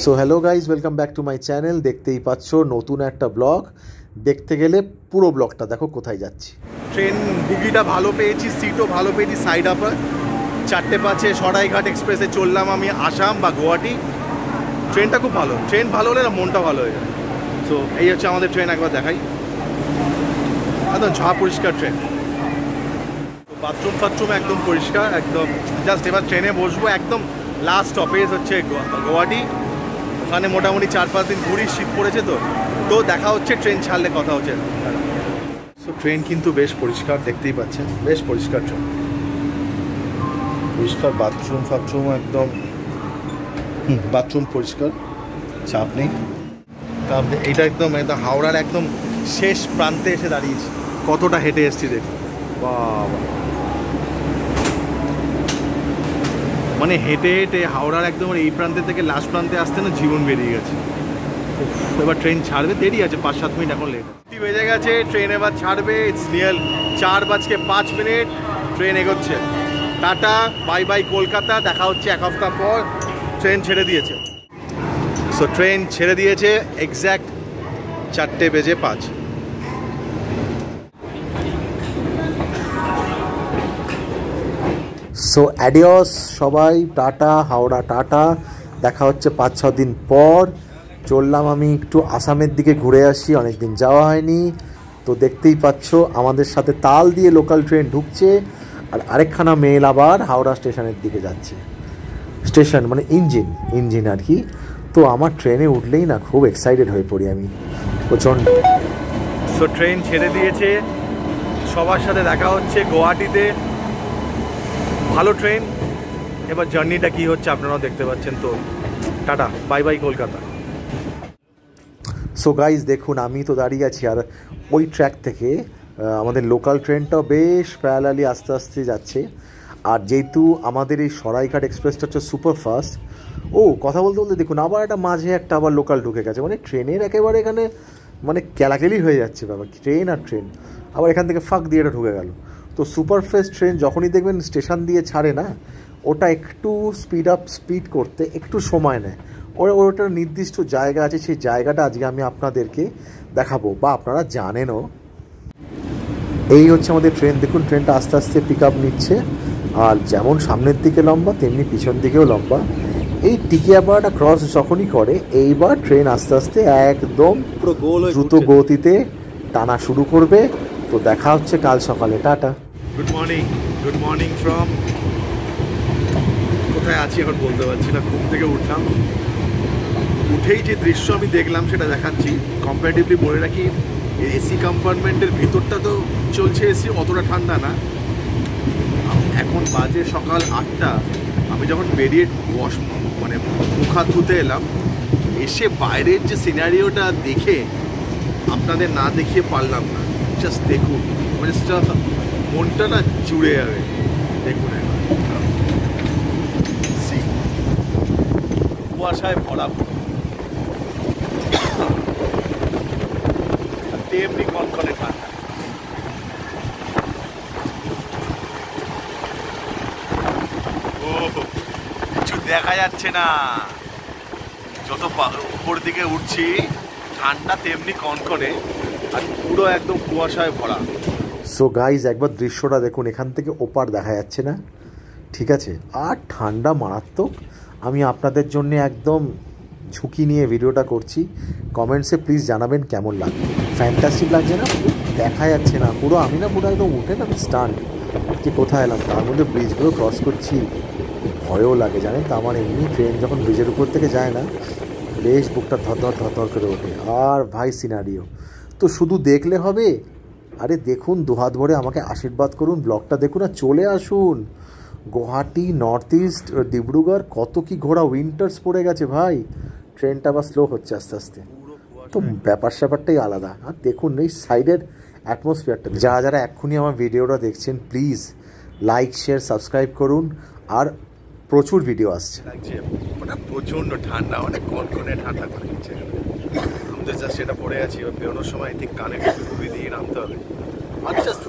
So hello guys, welcome back to my channel. দেখতেই পাচ্ছ নতুন একটা ব্লগ। দেখতে গেলে পুরো ব্লগটা দেখো কোথায় যাচ্ছি। ট্রেন বুগিটা ভালো পেয়েছি, সিটও ভালো পেয়েছি। সাইড আপার 4:05 সরাইঘাট এক্সপ্রেসে চললাম আমি আসাম বা গুয়াহাটি। ট্রেনটা খুব ভালো, ট্রেন ভালো হলে না মনটা ভালো হয়ে যায়। তো এই হচ্ছে আমাদের ট্রেন, একবার দেখাই। একদম ঝা পরিষ্কার ট্রেন, বাথরুম একদম পরিষ্কার একদম। জাস্ট এবার ট্রেনে বসবো, একদম লাস্ট স্টপেজ হচ্ছে গুয়াহাটি। ওখানে মোটামুটি 4-5 দিন ঘুরি, শীত পড়েছে তো দেখা হচ্ছে ট্রেন ছাড়লে কথা হচ্ছে। সো ট্রেন কিন্তু বেশ পরিষ্কার, দেখতেই পাচ্ছেন বেশ পরিষ্কার ট্রেন, পরিষ্কার। বাথরুম একদম, বাথরুম পরিষ্কার, চাপ নেই। তারপরে এইটা একদম হাওড়ার একদম শেষ প্রান্তে এসে দাঁড়িয়েছি। কতটা হেঁটে এসেছি দেখুন, বাবা! মানে হেঁটে হেঁটে হাওড়ার একদম এই প্রান্তে থেকে লাস্ট প্রান্তে আসতে না জীবন বেরিয়ে গেছে। এবার ট্রেন ছাড়বে, দেরি আছে 5-7 মিনিট এখন লেট বেজে গেছে। ট্রেন এবার ছাড়বে, ইটস নিয়ার 4:05। ট্রেন এগোচ্ছে। টাটা, বাই বাই কলকাতা, দেখা হচ্ছে এক হপ্তাহ পর। ট্রেন ছেড়ে দিয়েছে। সো ট্রেন ছেড়ে দিয়েছে এক্স্যাক্ট 4:05। সো অ্যাডিয়স সবাই, টাটা, হাওড়া টাটা। দেখা হচ্ছে 5-6 দিন পর। চললাম আমি একটু আসামের দিকে ঘুরে আসি, অনেকদিন যাওয়া হয়নি। তো দেখতেই পাচ্ছ আমাদের সাথে তাল দিয়ে লোকাল ট্রেন ঢুকছে, আর আরেকখানা মেল আবার হাওড়া স্টেশনের দিকে যাচ্ছে। স্টেশন মানে ইঞ্জিন আর কি। তো আমার ট্রেনে উঠলেই না খুব এক্সাইটেড হয়ে পড়ি আমি, প্রচণ্ড। সো ট্রেন ছেড়ে দিয়েছে, সবার সাথে দেখা হচ্ছে গুয়াহাটিতে। ভালো ট্রেন। এবার জার্নিটা কি হচ্ছে আপনারাও দেখতে পাচ্ছেন। তো tata, bye bye Kolkata. So guys দেখুন, আমি তো দাঁড়িয়ে আছি, আর ওই ট্র্যাক থেকে আমাদের লোকাল ট্রেনটাও বেশ প্যারালালি আস্তে আস্তে যাচ্ছে। আর যেহেতু আমাদের এই সরাইঘাট এক্সপ্রেসটা হচ্ছে সুপার ফাস্ট, কথা বলতে বলতে দেখুন আবার একটা মাঝে একটা আবার লোকাল ঢুকে গেছে। মানে ট্রেনের একেবারে এখানে মানে কেলাকেলি হয়ে যাচ্ছে ব্যাপার, ট্রেন আর ট্রেন। আবার এখান থেকে ফাঁক দিয়ে এটা ঢুকে গেল। তো সুপার ফাস্ট ট্রেন যখনই দেখবেন স্টেশন দিয়ে ছাড়ে না, ওটা একটু স্পিড করতে একটু সময় নেয়। ওটার নির্দিষ্ট জায়গা আছে, সেই জায়গাটা আজকে আমি আপনাদেরকে দেখাবো, বা আপনারা জানেনও। এই হচ্ছে আমাদের ট্রেন। দেখুন ট্রেনটা আস্তে আস্তে পিক আপ নিচ্ছে, আর যেমন সামনের দিকে লম্বা তেমনি পিছন দিকেও লম্বা। এই টিকিয়াপাড়াটা ক্রস যখনই করে, এইবার ট্রেন আস্তে আস্তে একদম দ্রুত গতিতে টানা শুরু করবে। তো দেখা হচ্ছে কাল সকালে, টাটা। গুড মর্নিং ফ্রম, কোথায় আছি এখন বলতে পারছি না। ঘুম থেকে উঠলাম, উঠেই যে দৃশ্য আমি দেখলাম সেটা দেখাচ্ছি। কম্পারেটিভলি বলে রাখি, এসি কম্পার্টমেন্টের ভিতরটা তো চলছে এসি, অতটা ঠান্ডা না। এখন বাজে সকাল 8টা। আমি যখন বেরিয়ে মানে মুখ হাত ধুতে এলাম, এসে বাইরের যে সিনারিওটা দেখে আপনাদের না দেখিয়ে পারলাম না। জাস্ট দেখুন, মানে মনটা না জুড়ে যাবে। দেখুন একবার, কুয়াশায় ভরা, তেমনি কনকনে ঠান্ডা। কিছু দেখা যাচ্ছে না, যত উপর দিকে উঠছি ঠান্ডা তেমনি কনকনে, আর পুরো একদম কুয়াশায় ভরা। সো গাইজ একবার দৃশ্যটা দেখুন, এখান থেকে ওপার দেখা যাচ্ছে না, ঠিক আছে? আর ঠান্ডা মারাত্মক। আমি আপনাদের জন্য একদম ঝুঁকি নিয়ে ভিডিওটা করছি। কমেন্টসে প্লিজ জানাবেন কেমন লাগবে। ফ্যান্টাস্টিক লাগছে না? দেখা যাচ্ছে না পুরো, আমি না পুরো একদম উঠে না স্টান্ট, যে কোথায় এলাম। তার মধ্যে ব্রিজগুলো ক্রস করছি, ভয়ও লাগে জানেন তো। আমার এমনি ট্রেন যখন ব্রিজের উপর থেকে যায় না, বেশ বুকটা ধর করে ওঠে। আর ভাই সিনারিও তো শুধু দেখলে হবে, আরে দেখুন, দুহাত ভরে আমাকে আশীর্বাদ করুন, ব্লগটা দেখুন আর চলে আসুন। গুয়াহাটি, নর্থ ইস্ট, ডিব্রুগড়, কত কি ঘোরা। উইন্টার্স পড়ে গেছে ভাই, ট্রেনটা আবার স্লো হচ্ছে আস্তে আস্তে। তো ব্যাপারটাই আলাদা। আর দেখুন এই সাইডের অ্যাটমসফিয়ারটা। যারা এক্ষুনি আমার ভিডিওটা দেখছেন, প্লিজ লাইক, শেয়ার, সাবস্ক্রাইব করুন। আর প্রচুর ভিডিও আসছে। ওটা প্রচণ্ড ঠান্ডা, অনেক কনকনে ঠান্ডা করে দিচ্ছে। আমি তো জাস্ট সেটা পড়ে আছি। এবার বেরোনোর সময় ঠিক কানে ঘুরি দিয়ে নামতে হবে। আর জাস্ট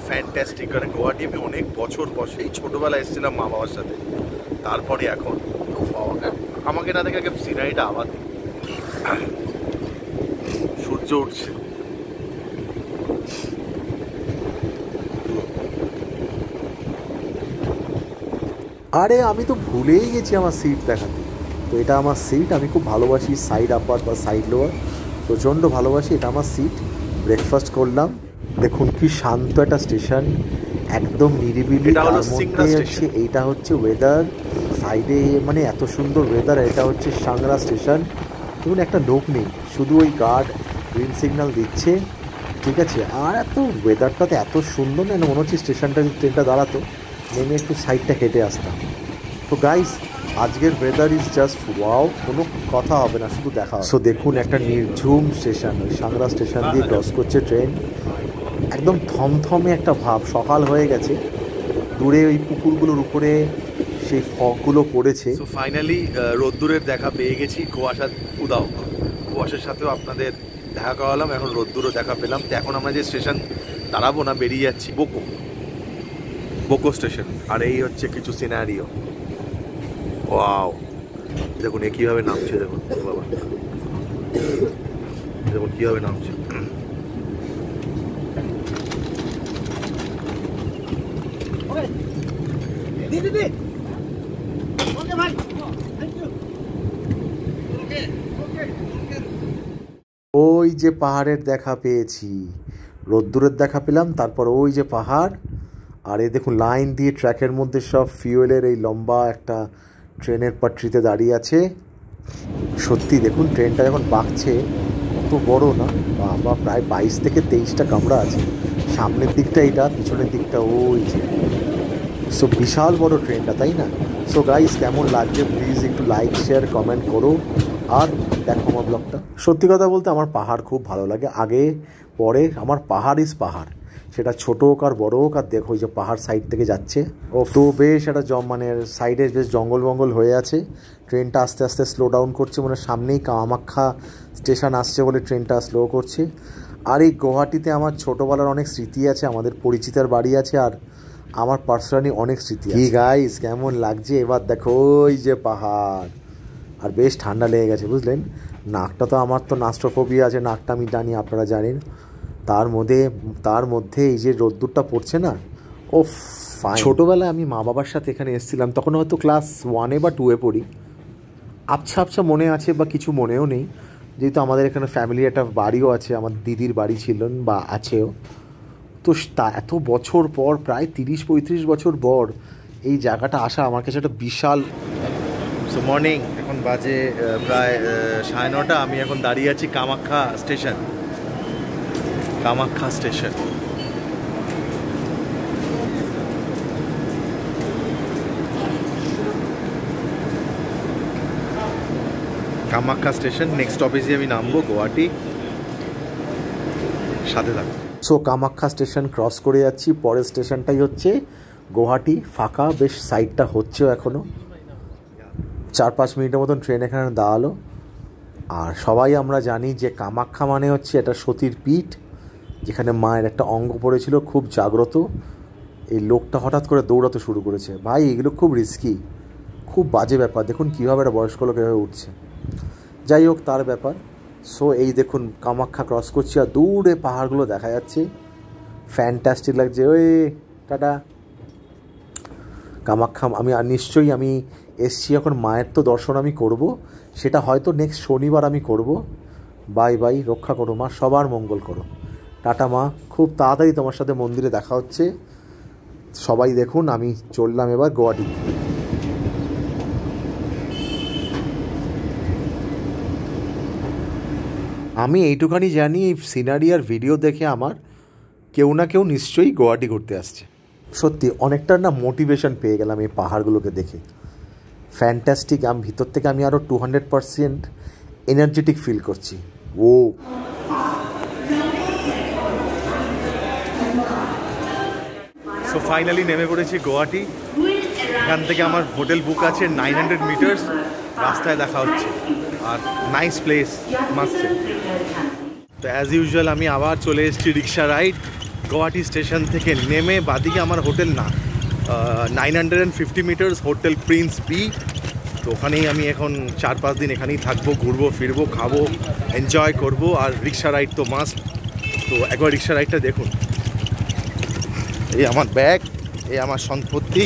ফ্যান্টাস্টিক। কারণ গুয়াহাটি আমি অনেক বছর সেই ছোটোবেলায় এসেছিলাম মা বাবার সাথে, তারপরে এখন আমাকে না দেখে আগে সিনারিটা আবার সূর্য উঠছে। আরে আমি তো ভুলেই গেছি আমার সিট দেখাতে। তো এটা আমার সিট, আমি খুব ভালোবাসি সাইড আপার বা সাইড লোয়ার, প্রচণ্ড ভালোবাসি। এটা আমার সিট। ব্রেকফাস্ট করলাম। দেখুন কি শান্ত একটা স্টেশন, একদম নিরিবিলি। তার মধ্যে হচ্ছে এইটা হচ্ছে ওয়েদার, সাইডে মানে এত সুন্দর ওয়েদার। এটা হচ্ছে সাংরা স্টেশন। দেখুন একটা লোক নেই, শুধু ওই গার্ড গ্রিন সিগন্যাল দিচ্ছে, ঠিক আছে। আর এত ওয়েদারটাতে এত সুন্দর না, মনে হচ্ছে স্টেশনটা ট্রেনটা দাঁড়াতো নেমে একটু সাইডটা হেঁটে আসতাম। তো গাইস আজকের ওয়েদার ইজ জাস্ট ওয়াও, কোনো কথা হবে না, শুধু দেখা। সো দেখুন একটা নির্ঝুম স্টেশন, ওই সাংরা স্টেশন দিয়ে ক্রস করছে ট্রেন। একদম থমথমে একটা ভাব, সকাল হয়ে গেছে, দূরে ওই পুকুরগুলোর উপরে সেই ফগগুলো পড়েছে। সো ফাইনালি রোদ্দুরের দেখা পেয়ে গেছি, কুয়াশা উদাও, কুয়াশার সাথেও আপনাদের দেখা করালাম। এখন রোদ্দুরও দেখা পেলাম। তো এখন আমরা যে স্টেশন দাঁড়াবো না, বেরিয়ে যাচ্ছি বোকো স্টেশন। আর এই হচ্ছে কিছু সিনারিও। ওয়াও, দেখুন এ কীভাবে নামছে, দেখুন বাবা, দেখুন কীভাবে নামছে। ওই যে পাহাড়ের দেখা পেয়েছি, রোদ্দুরের দেখা পেলাম, তারপর ওই যে পাহাড়। আর এই দেখুন লাইন দিয়ে ট্র্যাকের মধ্যে সব ফিউয়েলের এই লম্বা একটা ট্রেনের পাট্রিতে দাঁড়িয়ে আছে। সত্যি দেখুন ট্রেনটা যখন বাঁকছে, কত বড় না বাবা, প্রায় 22 থেকে 23টা কামরা আছে। সামনের দিকটা এটা, পিছনের দিকটা ওই যে। সো বিশাল বড় ট্রেনটা, তাই না? সো গাইস কেমন লাগছে প্লিজ একটু লাইক শেয়ার কমেন্ট করো, আর দেখো আমার ব্লগটা। সত্যি কথা বলতে আমার পাহাড় খুব ভালো লাগে, আগে পরে আমার পাহাড় ইজ পাহাড়, সেটা ছোটো হোক আর বড়ো হোক। আর দেখো যে পাহাড় সাইড থেকে যাচ্ছে, ও তো বেশ একটা মানে সাইডে বেশ জঙ্গল হয়ে আছে। ট্রেনটা আস্তে আস্তে স্লো ডাউন করছে, মানে সামনেই কামাখ্যা স্টেশন আসছে বলে ট্রেনটা স্লো করছে। আর এই গুয়াহাটিতে আমার ছোটোবেলার অনেক স্মৃতি আছে, আমাদের পরিচিতার বাড়ি আছে, আর আমার পার্সোনালি অনেক স্মৃতি। কি গাইস কেমন লাগছে? এবার দেখো ওই যে পাহাড়, আর বেশ ঠান্ডা লেগে গেছে বুঝলেন। নাকটা তো আমার তো নাস্ট্রোফোবিয়া আছে, নাকটা আমি টানি, আপনারা জানেন। তার মধ্যে এই যে রোদ্দুরটা পড়ছে না, ও ফাইন। ছোটোবেলায় আমি মা বাবার সাথে এখানে এসেছিলাম, তখন হয়তো ক্লাস 1 বা 2 পড়ি। আবছা মনে আছে বা কিছু মনেও নেই, যেহেতু আমাদের এখানে ফ্যামিলির একটা বাড়িও আছে, আমার দিদির বাড়ি ছিলেন বা আছেও। তো তা এত বছর পর, প্রায় 30-35 বছর পর এই জায়গাটা আসা আমার কাছে একটা বিশাল। সো মর্নিং, এখন বাজে প্রায় 9:30। আমি এখন দাঁড়িয়ে আছি Kamakhya station. Kamakhya station next স্টপেজে আমি নামবো গুয়াহাটি, সাথে থাকবো। সো কামাখ্যা স্টেশন ক্রস করে যাচ্ছি, পরের স্টেশনটাই হচ্ছে গুয়াহাটি। ফাঁকা, বেশ সাইডটা হচ্ছেও এখনও। 4-5 মিনিটের মতন ট্রেন এখানে দাঁড়ালো। আর সবাই আমরা জানি যে কামাখ্যা মানে হচ্ছে এটা সতীর পীঠ, যেখানে মায়ের একটা অঙ্গ পড়েছিল, খুব জাগ্রত। এই লোকটা হঠাৎ করে দৌড়াতে শুরু করেছে। ভাই এগুলো খুব রিস্কি, খুব বাজে ব্যাপার। দেখুন কীভাবে একটা বয়স্ক লোক এভাবে উঠছে, যাই হোক তার ব্যাপার। সো এই দেখুন কামাখ্যা ক্রস করছি, আর দূরে পাহাড়গুলো দেখা যাচ্ছে, ফ্যান্টাস্টিক লাগছে। ওই টাটা কামাখ্যা। আমি নিশ্চয়ই আমি এসছি এখন, মায়ের তো দর্শন আমি করব, সেটা হয়তো নেক্সট শনিবার আমি করব। বাই বাই, রক্ষা করো মা, সবার মঙ্গল করো। টাটা মা, খুব তাড়াতাড়ি তোমার সাথে মন্দিরে দেখা হচ্ছে। সবাই দেখুন আমি চললাম এবার গুয়াহাটি। আমি এইটুখানি জানি, এই সিনারি আর ভিডিও দেখে আমার কেউ না কেউ নিশ্চয়ই গুয়াহাটি ঘুরতে আসছে। সত্যি অনেকটা না মোটিভেশন পেয়ে গেলাম এই পাহাড়গুলোকে দেখে, ফ্যান্টাস্টিক। আমি ভিতর থেকে আমি আরও 200% এনার্জেটিক ফিল করছি। ও সো ফাইনালি নেমে পড়েছি গুয়াহাটি। এখান থেকে আমার হোটেল বুক আছে 900 মিটার্স, রাস্তায় দেখা হচ্ছে। আর নাইস প্লেস, মাস্ট। তো অ্যাজ ইউজুয়াল আমি আবার চলে এসেছি রিক্সা রাইড। গুয়াহাটি স্টেশন থেকে নেমে বাদিকে আমার হোটেল না, 950 মিটার্স হোটেল প্রিন্স বি। তো ওখানেই আমি এখন 4-5 দিন এখানেই থাকবো, ঘুরবো ফিরবো, খাবো, এনজয় করব। আর রিক্সা রাইড তো মাস্ট। তো একবার রিক্সা রাইডটা দেখুন। এই আমার ব্যাগ, এই আমার সম্পত্তি,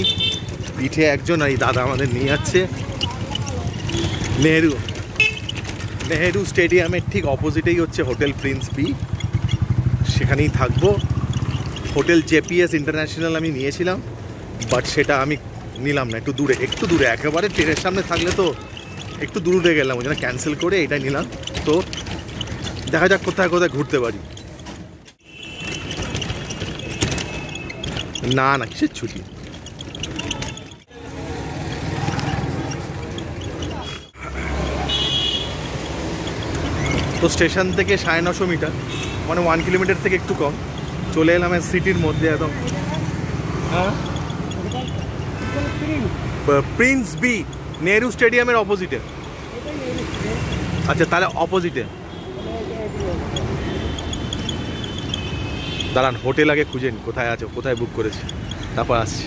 পিঠে একজন, আর এই দাদা আমাদের নিয়ে যাচ্ছে নেহেরু স্টেডিয়ামের ঠিক অপোজিটেই হচ্ছে হোটেল প্রিন্স বি, সেখানেই থাকবো। হোটেল জেপিএস ইন্টারন্যাশনাল আমি নিয়েছিলাম, বাট সেটা আমি নিলাম না, একটু দূরে একেবারে ট্রেনের সামনে থাকলে তো একটু দূরে গেলাম, ওই জন্য ক্যান্সেল করে এটাই নিলাম। তো দেখা যাক কোথায় ঘুরতে পারি। না কিসের ছুটি। তো স্টেশন থেকে 950 মিটার, মানে 1 কিলোমিটার থেকে একটু কম, চলে এলাম সিটির মধ্যে একদম। প্রিন্স বি নেহেরু স্টেডিয়ামের অপোজিটে। আচ্ছা, তাহলে অপোজিটে দাঁড়ান, হোটেল আগে খুঁজে নি কোথায় আছে, কোথায় বুক করেছি, তারপর আসছি।